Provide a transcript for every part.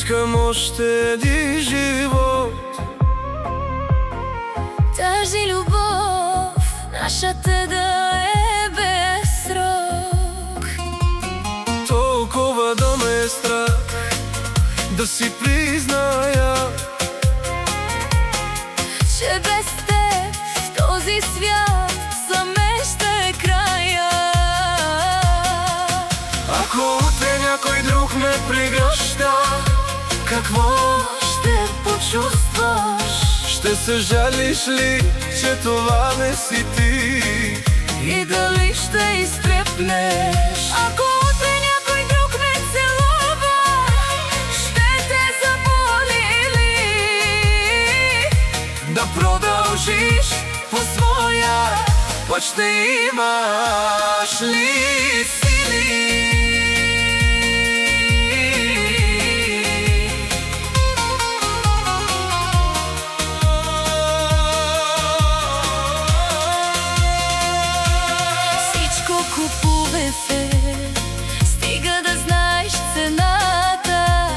Искам още един живот. Тази любов, нашата да е без срок. Толкова да ме е страх да си призная, че без теб в този свят за мен ще е края. Ако утре някой друг ме прегръща, какво ще почувстваш? Ще съжалиш ли, че това не си ти? И дали ще изтрепнеш? Ако утре някой друг ме целува, ще те заболи ли? Да продължиш по своя път, ще имаш ли сили? Всичко купуваме се, стига да знаеш цената.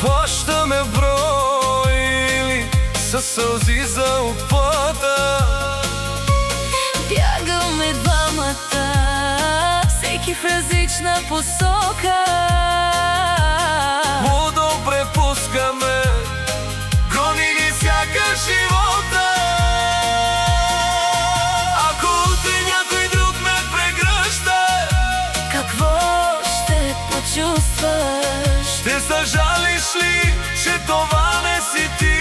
Плащаме в брой или със сълзи за отплата. Бягаме двамата, всеки в различна посока. Лудо препускаме, гони ни сякаш живота. Ако утре някой друг ме прегръща, Какво ще почувстваш? ще съжалиш ли, че това не си ти?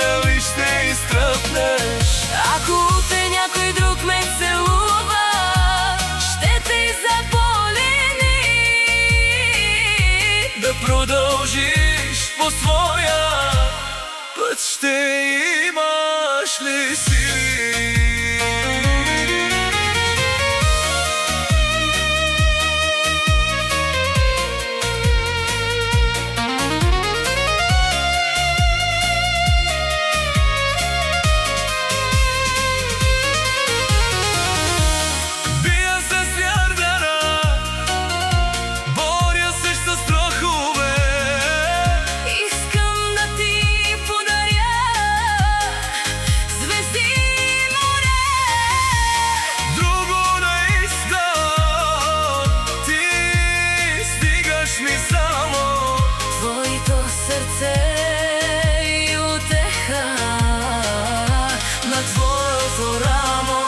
Дали ще изтръпнеш? Ако утре някой друг ме целува, ще те заболи ли? Да продължиш по своя път, ще имаш ли сили? Бия се с ярдара, боря се с страхове. Искам да ти подаря звезди и море. Друго не искам, ти стигаш ми само. Твоето сърце и утеха на твоето рамо.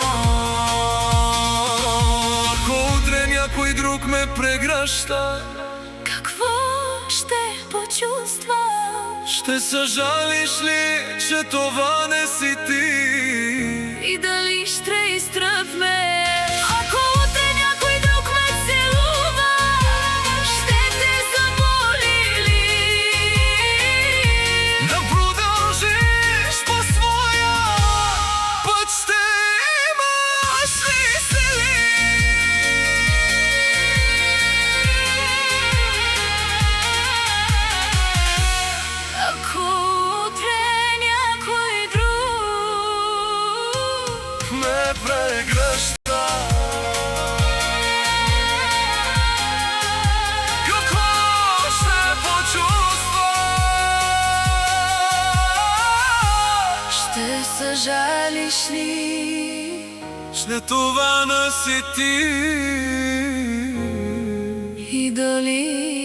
Ако утре някой друг ме прегръща, Какво ще почувстваш? ще съжалиш ли, че това не си ти? И дали ще изтръпнеш? Ако утре някой друг ме целува, ще те заболи ли? Да продължиш по своя път, ще имаш ли сили? Ако утре някой друг Ме прегръща, какво ще почувстваш? ще съжалиш ли? Ще това не си ти? И дали